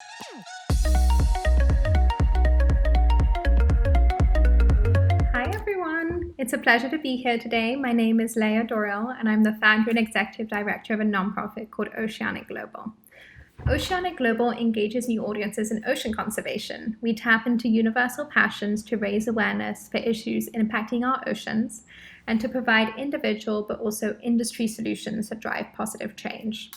Hi everyone, it's a pleasure to be here today. My name is Lea D'Auriol and I'm the founder and executive director of a nonprofit called Oceanic Global. Oceanic Global engages new audiences in ocean conservation. We tap into universal passions to raise awareness for issues impacting our oceans and to provide individual but also industry solutions that drive positive change.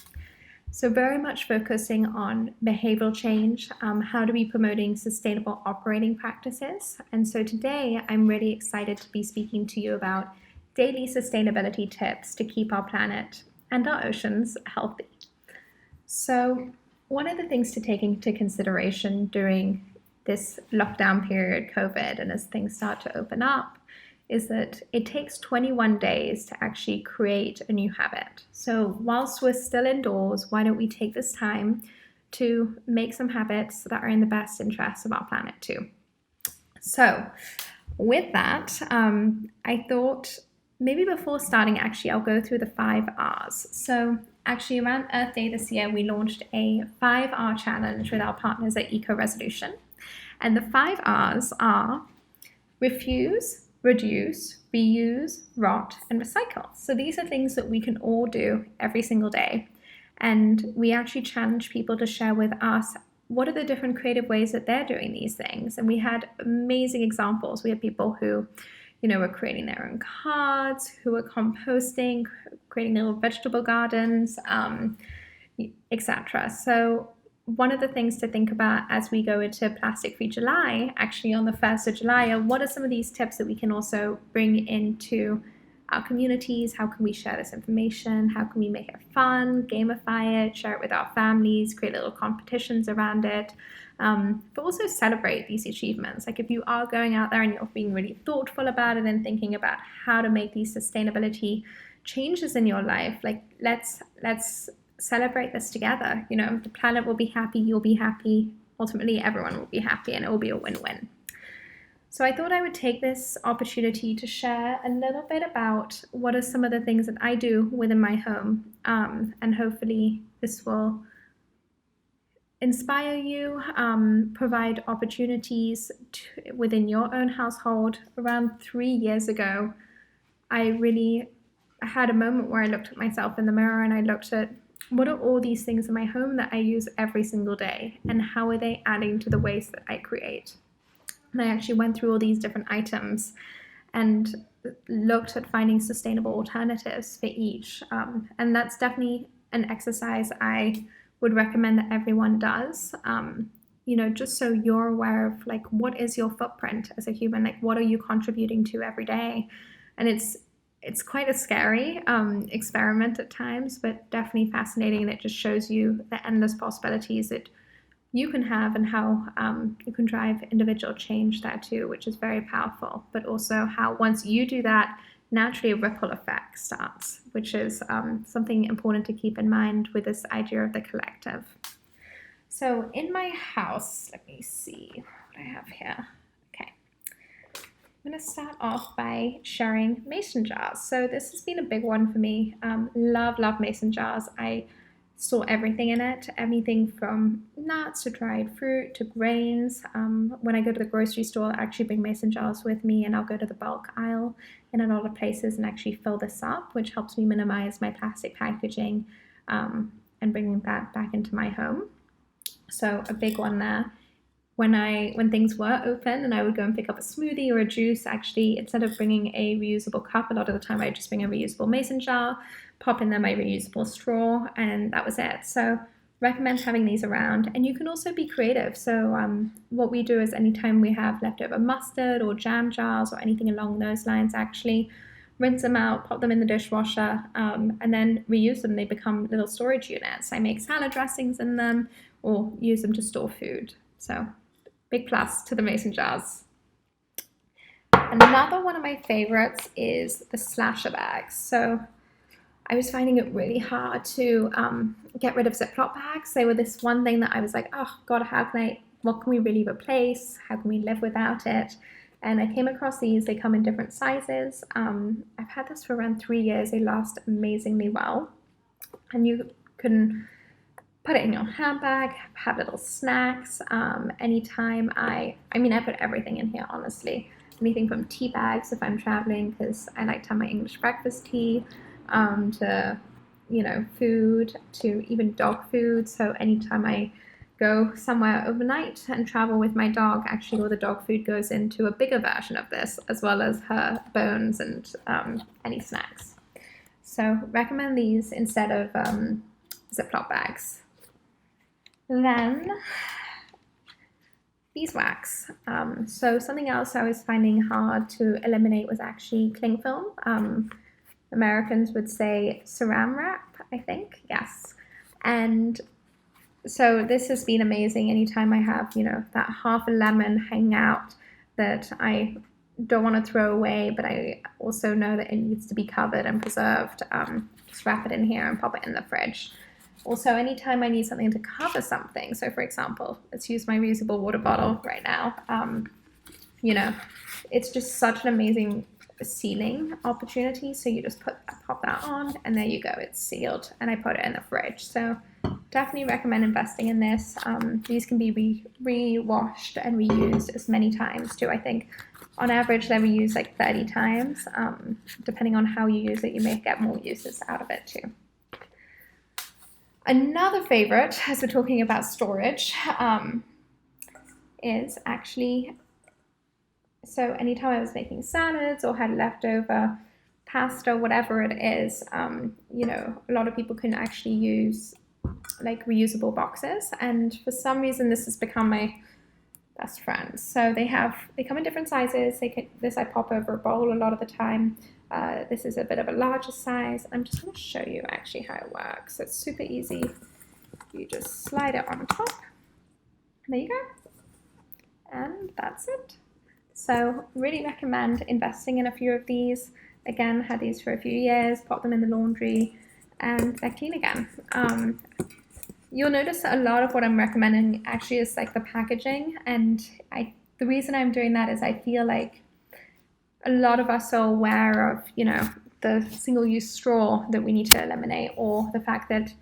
So very much focusing on behavioral change, how to be promoting sustainable operating practices. And so today I'm really excited to be speaking to you about daily sustainability tips to keep our planet and our oceans healthy. So one of the things to take into consideration during this lockdown period, COVID, and as things start to open up, is that it takes 21 days to actually create a new habit. So whilst we're still indoors, why don't we take this time to make some habits that are in the best interest of our planet too? So with that, I thought maybe before starting, actually, I'll go through the 5 R's. So actually around Earth Day this year, we launched a 5R challenge with our partners at Eco Resolution. And the 5 R's are refuse, reduce, reuse, rot, and recycle. So these are things that we can all do every single day. And we actually challenge people to share with us what are the different creative ways that they're doing these things. And we had amazing examples. We had people who, were creating their own cards, who were composting, creating little vegetable gardens, etc. So one of the things to think about as we go into Plastic Free July, actually on the 1st of July, are what are some of these tips that we can also bring into our communities? How can we share this information? How can we make it fun, gamify it, share it with our families, create little competitions around it, but also celebrate these achievements. Like if you are going out there and you're being really thoughtful about it and thinking about how to make these sustainability changes in your life, like let's celebrate this together. The planet will be happy, you'll be happy, ultimately everyone will be happy, and it will be a win-win. So I thought I would take this opportunity to share a little bit about what are some of the things that I do within my home, and hopefully this will inspire you, provide opportunities within your own household. Around 3 years ago, I had a moment where I looked at myself in the mirror and I looked at what are all these things in my home that I use every single day, and how are they adding to the waste that I create? And I actually went through all these different items and looked at finding sustainable alternatives for each. And that's definitely an exercise I would recommend that everyone does, just so you're aware of like, what is your footprint as a human? Like, what are you contributing to every day? And it's quite a scary experiment at times, but definitely fascinating. And it just shows you the endless possibilities that you can have and how you can drive individual change there too, which is very powerful. But also how once you do that, naturally a ripple effect starts, which is something important to keep in mind with this idea of the collective. So in my house, let me see what I have here. I'm going to start off by sharing mason jars. So this has been a big one for me. Love mason jars. I store everything in it, everything from nuts to dried fruit to grains. When I go to the grocery store, I actually bring mason jars with me, and I'll go to the bulk aisle in a lot of places and actually fill this up, which helps me minimize my plastic packaging and bringing that back into my home. So a big one there. When things were open and I would go and pick up a smoothie or a juice, actually, instead of bringing a reusable cup, a lot of the time I just bring a reusable mason jar, pop in there my reusable straw, and that was it. So recommend having these around. And you can also be creative. So what we do is anytime we have leftover mustard or jam jars or anything along those lines, actually rinse them out, pop them in the dishwasher, and then reuse them. They become little storage units. I make salad dressings in them or use them to store food. So big plus to the mason jars. Another one of my favorites is the slasher bags. So I was finding it really hard to get rid of Ziploc bags. They were this one thing that I was like, oh God, what can we really replace? How can we live without it? And I came across these. They come in different sizes. I've had this for around 3 years. They last amazingly well. And you can put it in your handbag, have little snacks. Anytime I put everything in here, honestly. Anything from tea bags if I'm traveling, because I like to have my English breakfast tea, to, food, to even dog food. So anytime I go somewhere overnight and travel with my dog, actually all the dog food goes into a bigger version of this, as well as her bones and any snacks. So recommend these instead of Ziploc bags. Then beeswax. So something else I was finding hard to eliminate was actually cling film. Americans would say Saran wrap, I think, yes. And so this has been amazing. Anytime I have, that half a lemon hanging out that I don't want to throw away, but I also know that it needs to be covered and preserved, just wrap it in here and pop it in the fridge. Also, anytime I need something to cover something, so for example, let's use my reusable water bottle right now, it's just such an amazing sealing opportunity. So you just pop that on, and there you go, it's sealed, and I put it in the fridge. So definitely recommend investing in this. These can be re-washed and reused as many times too. I think on average they're reused like 30 times. Depending on how you use it, you may get more uses out of it too. Another favorite, as we're talking about storage, is actually, so anytime I was making salads or had leftover pasta, whatever it is, a lot of people can actually use like reusable boxes, and for some reason this has become my best friend. So they come in different sizes. This I pop over a bowl a lot of the time. This is a bit of a larger size. I'm just going to show you actually how it works. It's super easy. You just slide it on top. There you go. And that's it. So really recommend investing in a few of these. Again, had these for a few years, pop them in the laundry, and they're clean again. You'll notice that a lot of what I'm recommending actually is like the packaging, and the reason I'm doing that is I feel like a lot of us are aware of, the single-use straw that we need to eliminate, or the fact that,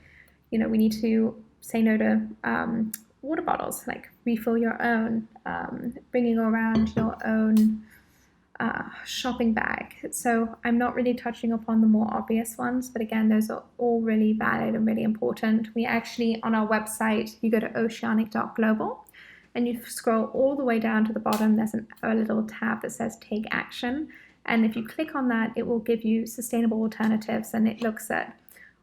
we need to say no to water bottles, like refill your own, bringing around your own shopping bag. So I'm not really touching upon the more obvious ones, but again, those are all really valid and really important. We actually, on our website, you go to Oceanic.Global, and you scroll all the way down to the bottom. There's a little tab that says Take Action, and if you click on that, it will give you sustainable alternatives, and it looks at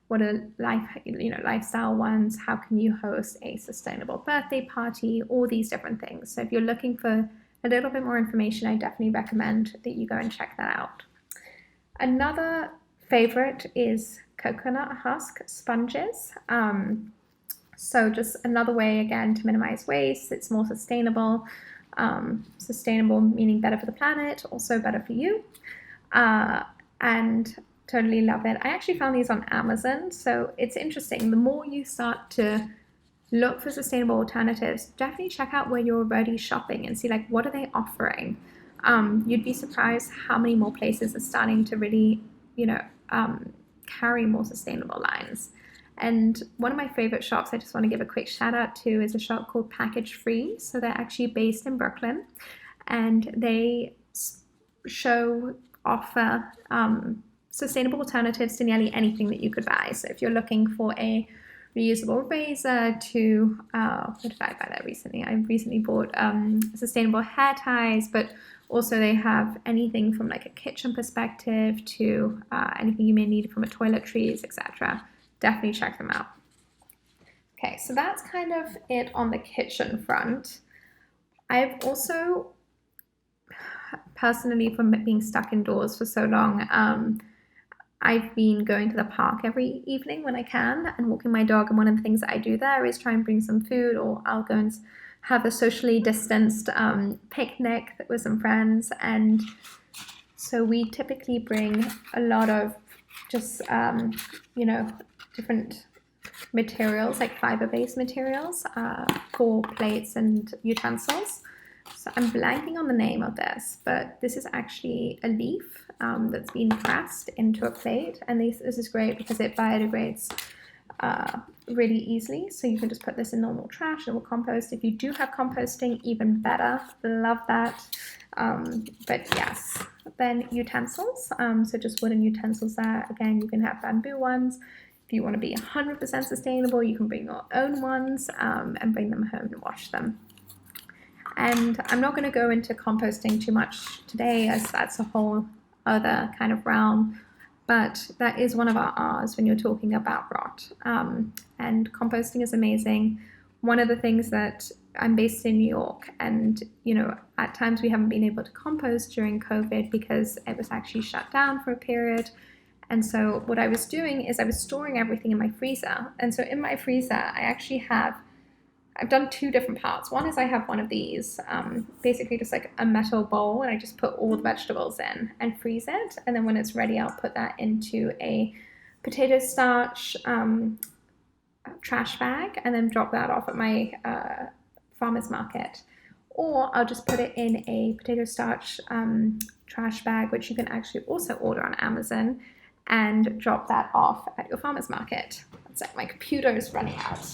what are lifestyle ones. How can you host a sustainable birthday party? All these different things. So if you're looking for a little bit more information, I definitely recommend that you go and check that out. Another favorite is coconut husk sponges. So just another way, again, to minimize waste. It's more sustainable. Sustainable meaning better for the planet, also better for you. And totally love it. I actually found these on Amazon. So it's interesting. The more you start to look for sustainable alternatives, definitely check out where you're already shopping and see like what are they offering. You'd be surprised how many more places are starting to really, carry more sustainable lines. And one of my favorite shops I just want to give a quick shout out to is a shop called Package Free. So they're actually based in Brooklyn, and they offer sustainable alternatives to nearly anything that you could buy. So if you're looking for a reusable razor to, what did I buy there recently? I recently bought sustainable hair ties, but also they have anything from like a kitchen perspective to anything you may need from a toiletries, etc. Definitely check them out. Okay, so that's kind of it on the kitchen front. I've also, personally, from being stuck indoors for so long, I've been going to the park every evening when I can and walking my dog, and one of the things that I do there is try and bring some food, or I'll go and have a socially distanced picnic with some friends. And so we typically bring a lot of just, different materials, like fiber-based materials for plates and utensils. So I'm blanking on the name of this, but this is actually a leaf that's been pressed into a plate, and this is great because it biodegrades really easily. So you can just put this in normal trash, it will compost. If you do have composting, even better, love that. But yes, then utensils, so just wooden utensils there. Again, you can have bamboo ones. If you want to be 100% sustainable, you can bring your own ones and bring them home and wash them. And I'm not going to go into composting too much today, as that's a whole other kind of realm, but that is one of our R's when you're talking about rot. And composting is amazing. One of the things that I'm based in New York, and at times we haven't been able to compost during COVID because it was actually shut down for a period. And so what I was doing is I was storing everything in my freezer. And so in my freezer, I've done two different parts. One is I have one of these, basically just like a metal bowl, and I just put all the vegetables in and freeze it. And then when it's ready, I'll put that into a potato starch trash bag and then drop that off at my farmer's market. Or I'll just put it in a potato starch trash bag, which you can actually also order on Amazon, and drop that off at your farmer's market. It's like my computer is running out.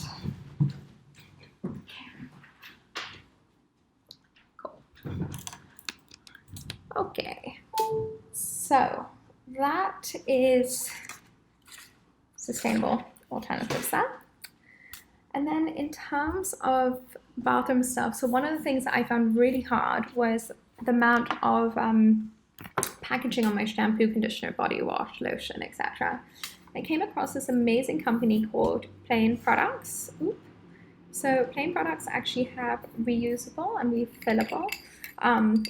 Okay, so that is sustainable alternatives there. And then in terms of bathroom stuff, so one of the things that I found really hard was the amount of packaging on my shampoo, conditioner, body wash, lotion, etc. I came across this amazing company called Plaine products. So Plaine products actually have reusable and refillable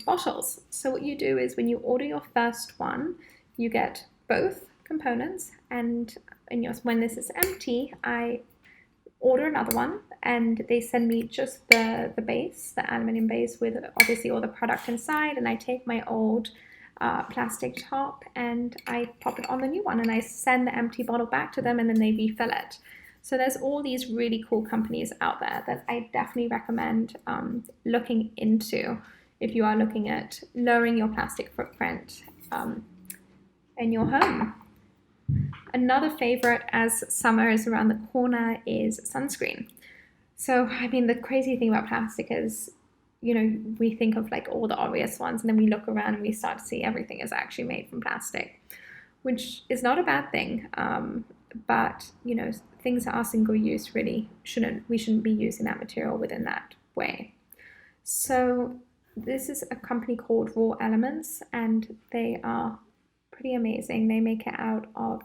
bottles. So what you do is when you order your first one, you get both components, and when this is empty, I order another one, and they send me just the base, the aluminium base with obviously all the product inside, and I take my old plastic top and I pop it on the new one, and I send the empty bottle back to them, and then they refill it. So there's all these really cool companies out there that I definitely recommend looking into if you are looking at lowering your plastic footprint in your home. Another favorite, as summer is around the corner, is sunscreen. So, I mean, the crazy thing about plastic is, we think of like all the obvious ones, and then we look around and we start to see everything is actually made from plastic, which is not a bad thing. But, things that are single use we shouldn't be using that material within that way. So this is a company called Raw Elements, and they are pretty amazing. They make it out of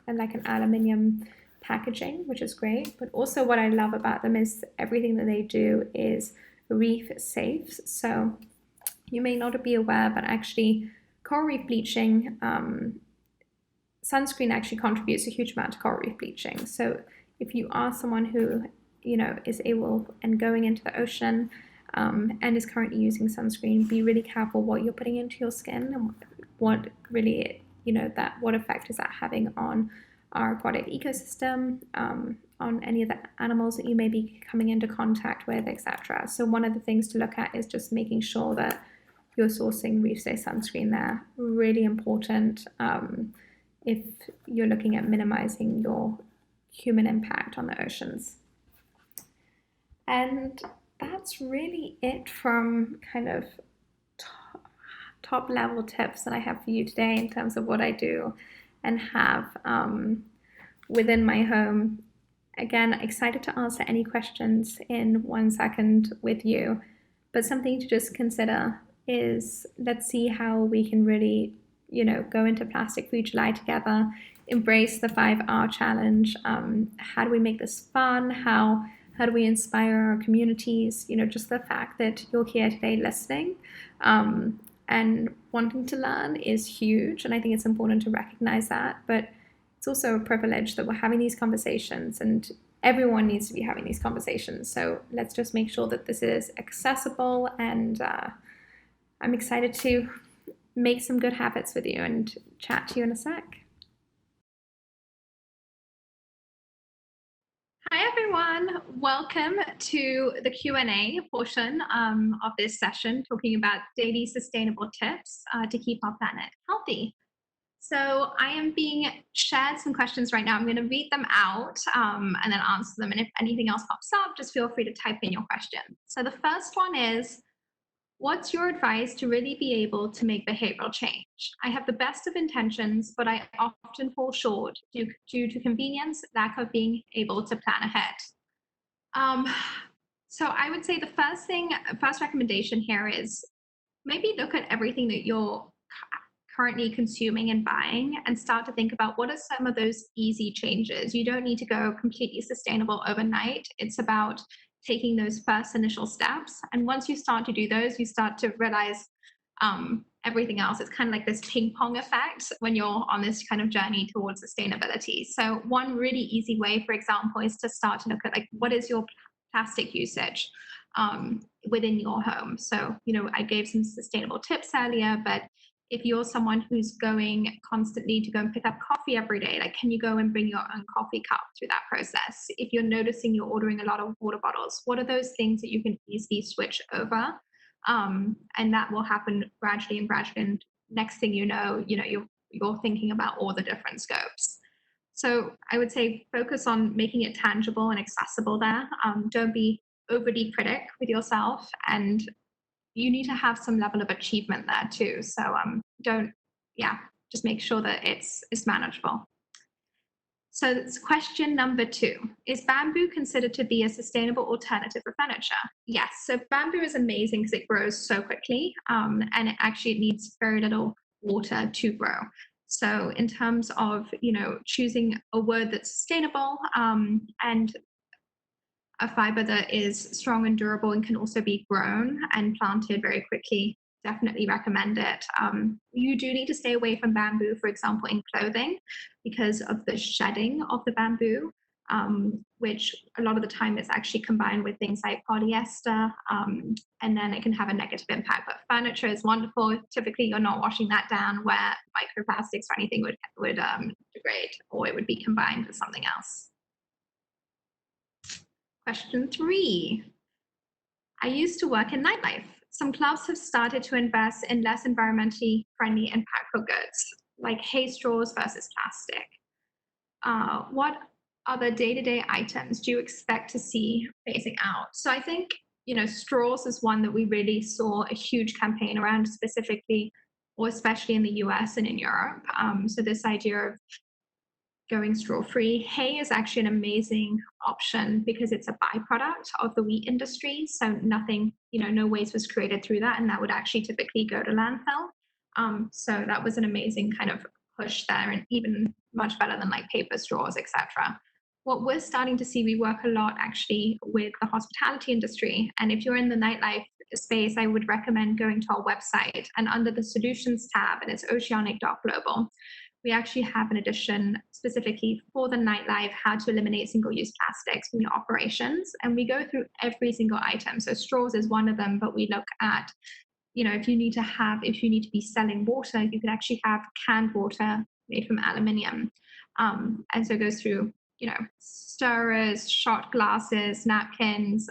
like an aluminium packaging, which is great. But also what I love about them is everything that they do is reef safe. So you may not be aware, but actually coral reef bleaching, sunscreen actually contributes a huge amount to coral reef bleaching. So if you are someone who is able and going into the ocean and is currently using sunscreen, be really careful what you're putting into your skin and what really what effect is that having on our aquatic ecosystem, on any of the animals that you may be coming into contact with, etc. So one of the things to look at is just making sure that you're sourcing reef safe sunscreen there. Really important if you're looking at minimizing your human impact on the oceans. And that's really it from kind of top level tips that I have for you today in terms of what I do and have within my home. Again, excited to answer any questions in 1 second with you, but something to just consider is, let's see how we can really go into Plastic Free July together, embrace the 5R challenge. How do we make this fun? How do we inspire our communities? Just the fact that you're here today listening and wanting to learn is huge, and I think it's important to recognize that. But it's also a privilege that we're having these conversations, and everyone needs to be having these conversations. So let's just make sure that this is accessible, and I'm excited to make some good habits with you and chat to you in a sec. Hi everyone, welcome to the Q&A portion of this session, talking about daily sustainable tips to keep our planet healthy. So I am being shared some questions right now. I'm going to read them out and then answer them. And if anything else pops up, just feel free to type in your question. So the first one is, what's your advice to really be able to make behavioral change? I have the best of intentions, but I often fall short due to convenience, lack of being able to plan ahead. Um, so I would say the first recommendation here is maybe look at everything that you're currently consuming and buying and start to think about what are some of those easy changes. You don't need to go completely sustainable overnight. It's about taking those first initial steps. And once you start to do those, you start to realize everything else. It's kind of like this ping pong effect when you're on this kind of journey towards sustainability. So, one really easy way, for example, is to start to look at like what is your plastic usage within your home. So, I gave some sustainable tips earlier, but if you're someone who's going constantly to go and pick up coffee every day, like can you go and bring your own coffee cup through that process? If you're noticing you're ordering a lot of water bottles, what are those things that you can easily switch over? And that will happen gradually and gradually. And next thing you're thinking about all the different scopes. So I would say focus on making it tangible and accessible there. Don't be overly critic with yourself, and you need to have some level of achievement there too. So don't, yeah, just make sure that it's manageable. So that's question number two. Is bamboo considered to be a sustainable alternative for furniture? Yes. So bamboo is amazing because it grows so quickly, and it actually needs very little water to grow. So in terms of choosing a word that's sustainable and a fiber that is strong and durable and can also be grown and planted very quickly. Definitely recommend it. You do need to stay away from bamboo, for example, in clothing because of the shedding of the bamboo, which a lot of the time is actually combined with things like polyester, and then it can have a negative impact. But furniture is wonderful. Typically, you're not washing that down where microplastics or anything would degrade, or it would be combined with something else. Question three. I used to work in nightlife. Some clubs have started to invest in less environmentally friendly and impactful goods, like hay straws versus plastic. What other day-to-day items do you expect to see phasing out? So I think, straws is one that we really saw a huge campaign around specifically, or especially in the US and in Europe. So this idea of going straw free. Hay is actually an amazing option because it's a byproduct of the wheat industry. So nothing, no waste was created through that. And that would actually typically go to landfill. So that was an amazing kind of push there, and even much better than like paper straws, etc. What we're starting to see, we work a lot actually with the hospitality industry. And if you're in the nightlife space, I would recommend going to our website, and under the solutions tab, and it's oceanic.global, we actually have an edition specifically for the nightlife, how to eliminate single-use plastics from your operations. And we go through every single item. So straws is one of them, but we look at, if you need to be selling water, you can actually have canned water made from aluminium. And so it goes through, stirrers, shot glasses, napkins,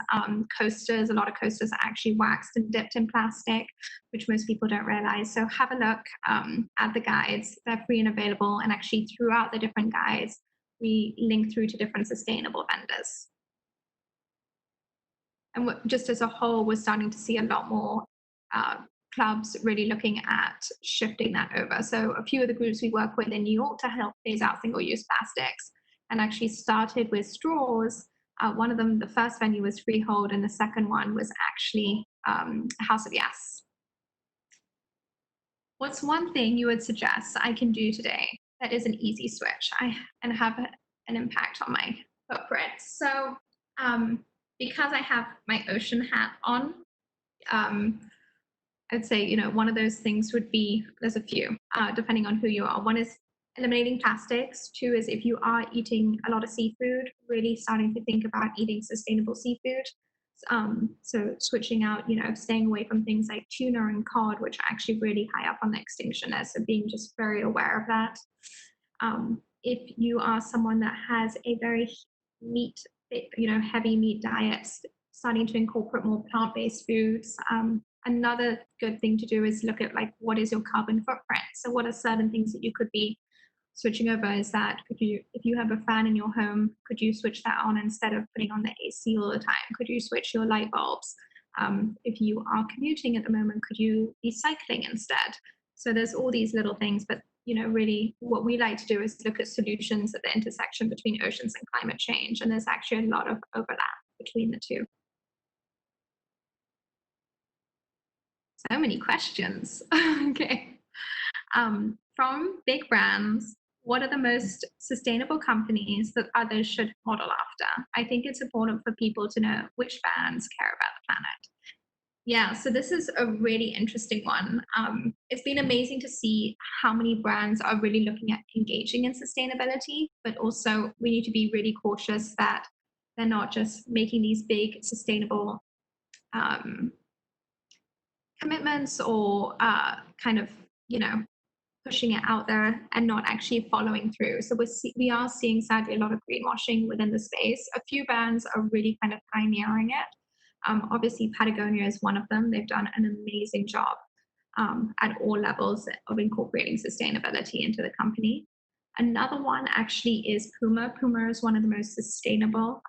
coasters. A lot of coasters are actually waxed and dipped in plastic, which most people don't realize. So have a look at the guides. They're free and available. And actually throughout the different guides, we link through to different sustainable vendors. And just as a whole, we're starting to see a lot more clubs really looking at shifting that over. So a few of the groups we work with in New York to help phase out single-use plastics and actually started with straws. One of them, the first venue was Freehold, and the second one was actually House of Yes. What's one thing you would suggest I can do today that is an easy switch and have an impact on my footprint? So because I have my ocean hat on, I'd say, one of those things would be, there's a few, depending on who you are. One is eliminating plastics. Two is if you are eating a lot of seafood, really starting to think about eating sustainable seafood. So switching out, staying away from things like tuna and cod, which are actually really high up on the extinction list. So being just very aware of that. If you are someone that has a very heavy meat diet, starting to incorporate more plant-based foods, another good thing to do is look at like what is your carbon footprint. So what are certain things that you could be switching over? Is that could you, if you have a fan in your home, could you switch that on instead of putting on the AC all the time? Could you switch your light bulbs? If you are commuting at the moment, could you be cycling instead? So there's all these little things, but really what we like to do is look at solutions at the intersection between oceans and climate change. And there's actually a lot of overlap between the two. So many questions. Okay. From big brands, what are the most sustainable companies that others should model after? I think it's important for people to know which brands care about the planet. Yeah, so this is a really interesting one. It's been amazing to see how many brands are really looking at engaging in sustainability, but also we need to be really cautious that they're not just making these big sustainable um, commitments or kind of, you know, pushing it out there and not actually following through. So we are seeing sadly a lot of greenwashing within the space. A few brands are really kind of pioneering it. Obviously, Patagonia is one of them. They've done an amazing job at all levels of incorporating sustainability into the company. Another one actually is Puma. Puma is one of the most sustainable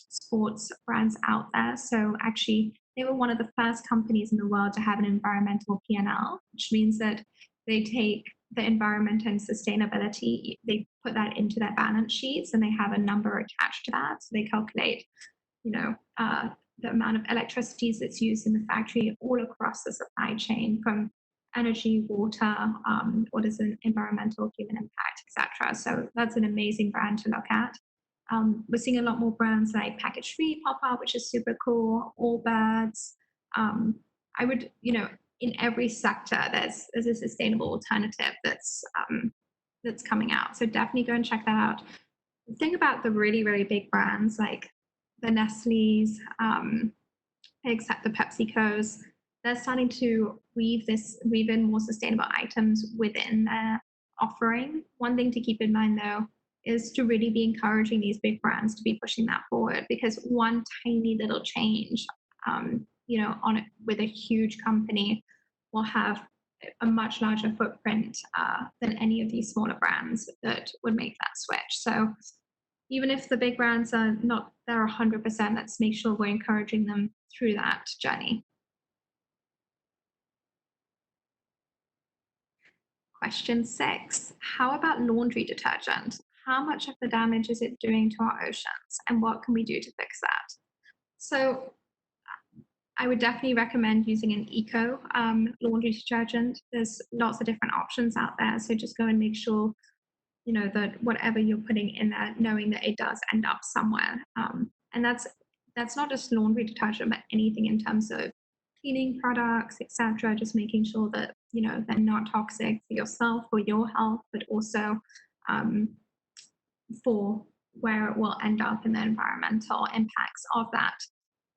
sports brands out there. So actually, they were one of the first companies in the world to have an environmental P&L, which means that they take the environment and sustainability, they put that into their balance sheets and they have a number attached to that. So they calculate, you know, the amount of electricity that's used in the factory all across the supply chain, from energy, water, what is an environmental human impact, etc. So that's an amazing brand to look at. We're seeing a lot more brands like Package Free pop up, which is super cool. Allbirds. I would, in every sector, there's a sustainable alternative that's coming out. So definitely go and check that out. The thing about the really, really big brands like the Nestle's, except the PepsiCos, they're starting to weave in more sustainable items within their offering. One thing to keep in mind though is to really be encouraging these big brands to be pushing that forward, because one tiny little change, on it with a huge company will have a much larger footprint than any of these smaller brands that would make that switch. So even if the big brands are not there 100%, let's make sure we're encouraging them through that journey. Question 6, how about laundry detergent? How much of the damage is it doing to our oceans, and what can we do to fix that? So I would definitely recommend using an eco laundry detergent. There's lots of different options out there, so just go and make sure that whatever you're putting in there, knowing that it does end up somewhere. And that's not just laundry detergent, but anything in terms of cleaning products, etc. Just making sure that they're not toxic for yourself or your health, but also for where it will end up in the environmental impacts of that.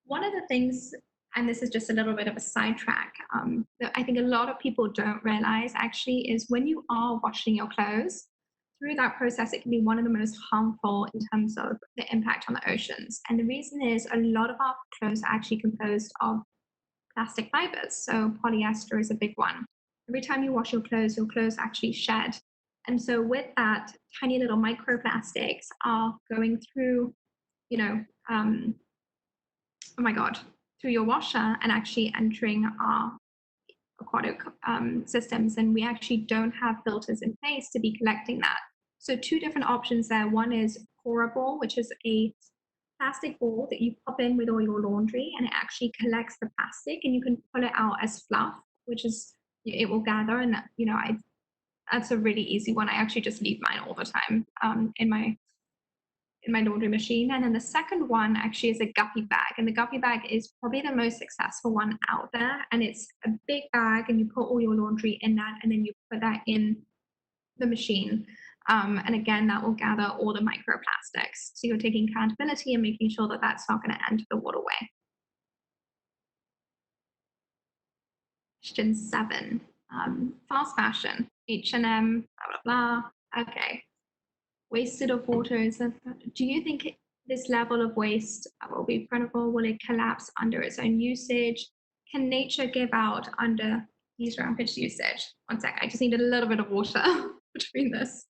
One of the things, and this is just a little bit of a sidetrack, that I think a lot of people don't realize actually is when you are washing your clothes, through that process, it can be one of the most harmful in terms of the impact on the oceans. And the reason is a lot of our clothes are actually composed of plastic fibers. So polyester is a big one. Every time you wash your clothes actually shed. And so with that, tiny little microplastics are going through, oh my God, through your washer and actually entering our aquatic systems. And we actually don't have filters in place to be collecting that. So two different options there. One is pourable, which is a plastic ball that you pop in with all your laundry, and it actually collects the plastic, and you can pull it out as fluff, which is it will gather. And that's a really easy one. I actually just leave mine all the time in my laundry machine. And then the second one actually is a guppy bag, and the guppy bag is probably the most successful one out there. And it's a big bag, and you put all your laundry in that, and then you put that in the machine. And again, that will gather all the microplastics. So you're taking accountability and making sure that that's not going to enter the waterway. Question 7, fast fashion, H&M, blah, blah, blah. Okay. Wasted of water is do you think this level of waste will be preventable? Will it collapse under its own usage? can nature give out under these rampage usage? One sec, I just need a little bit of water between this.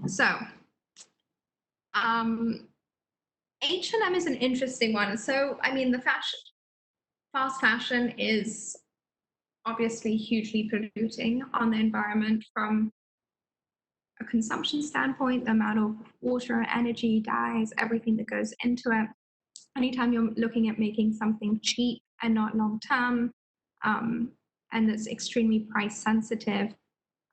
So, H&M is an interesting one. So, I mean, fast fashion is obviously hugely polluting on the environment from a consumption standpoint, the amount of water, energy, dyes, everything that goes into it. Anytime you're looking at making something cheap and not long term, and that's extremely price sensitive,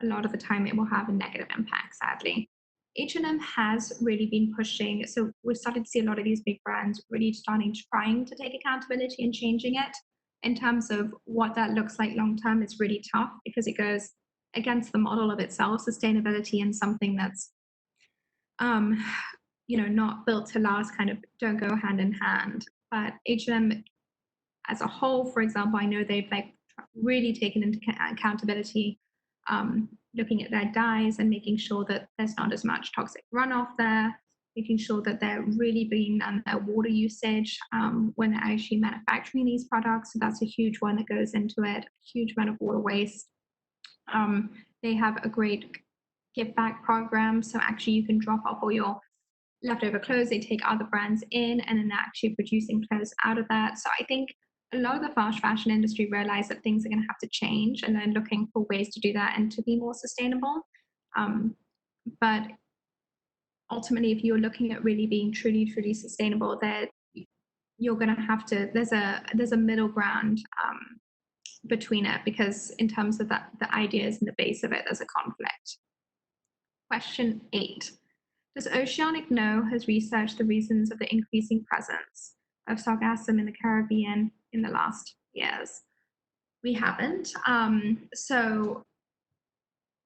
a lot of the time it will have a negative impact, sadly. H&M has really been pushing, so we're starting to see a lot of these big brands really trying to take accountability and changing it. In terms of what that looks like long term, it's really tough because it goes against the model of itself, sustainability, and something that's not built to last, kind of don't go hand in hand. But H&M as a whole, for example, I know they've really taken into accountability, looking at their dyes and making sure that there's not as much toxic runoff there, making sure that they're really bringing down their water usage when they're actually manufacturing these products. So that's a huge one that goes into it, a huge amount of water waste. They have a great give back program. So actually you can drop off all your leftover clothes, they take other brands in, and then they're actually producing clothes out of that. So I think a lot of the fast fashion industry realize that things are going to have to change, and they're looking for ways to do that and to be more sustainable. But ultimately, if you're looking at really being truly sustainable, that you're going to have to, there's a middle ground between it, because in terms of that, the ideas and the base of it, there's a conflict. Question 8. Does Oceanic know has researched the reasons of the increasing presence of sargassum in the Caribbean in the last years? We haven't. So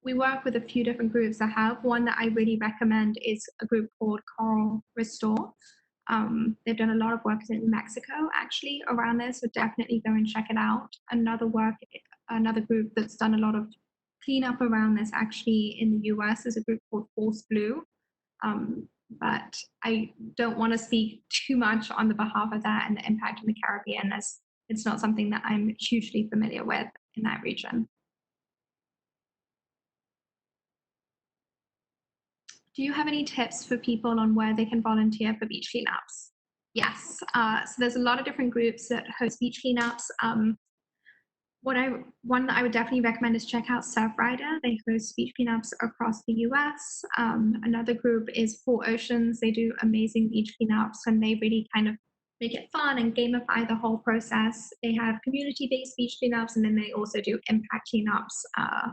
we work with a few different groups that have. One that I really recommend is a group called Coral Restore. They've done a lot of work in Mexico actually around this, so definitely go and check it out. Another group that's done a lot of cleanup around this actually in the US is a group called Force Blue. But I don't want to speak too much on the behalf of that and the impact in the Caribbean, as it's not something that I'm hugely familiar with in that region. Do you have any tips for people on where they can volunteer for beach cleanups? Yes, so there's a lot of different groups that host beach cleanups. One that I would definitely recommend is check out Surf Rider. They host beach cleanups across the US. Another group is Four Oceans. They do amazing beach cleanups, and they really kind of make it fun and gamify the whole process. They have community-based beach cleanups, and then they also do impact cleanups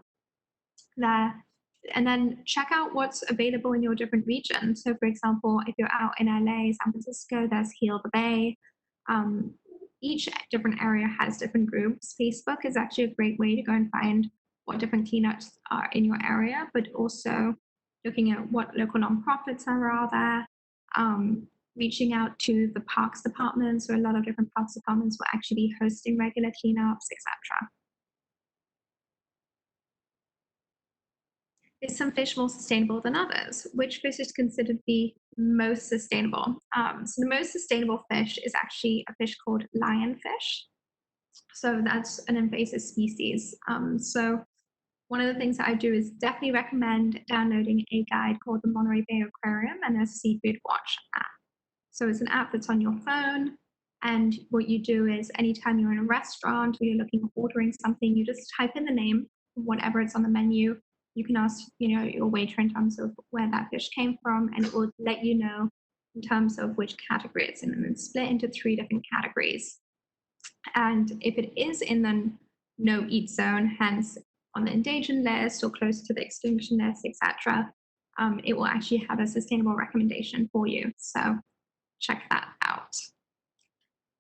there. And then check out what's available in your different regions. So for example, if you're out in LA, San Francisco, there's Heal the Bay. Each different area has different groups. Facebook is actually a great way to go and find what different cleanups are in your area, but also looking at what local nonprofits are out there, reaching out to the parks departments. So a lot of different parks departments will actually be hosting regular cleanups, etc. Is some fish more sustainable than others? Which fish is considered the most sustainable? So the most sustainable fish is actually a fish called lionfish. So that's an invasive species. So one of the things that I do is definitely recommend downloading a guide called the Monterey Bay Aquarium and a Seafood Watch app. So it's an app that's on your phone. And what you do is anytime you're in a restaurant or you're looking at ordering something, you just type in the name, whatever it's on the menu. You can ask, your waiter in terms of where that fish came from, and it will let you know in terms of which category it's in, and it's split into 3 different categories. And if it is in the no eat zone, hence on the endangered list or close to the extinction list, etc., it will actually have a sustainable recommendation for you. So check that out.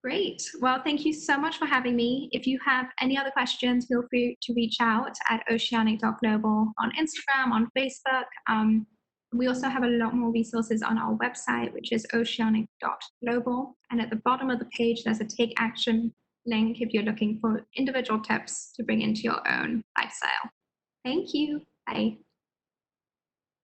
Great. Well, thank you so much for having me. If you have any other questions, feel free to reach out at oceanic.global on Instagram, on Facebook. We also have a lot more resources on our website, which is oceanic.global. And at the bottom of the page, there's a take action link if you're looking for individual tips to bring into your own lifestyle. Thank you. Bye.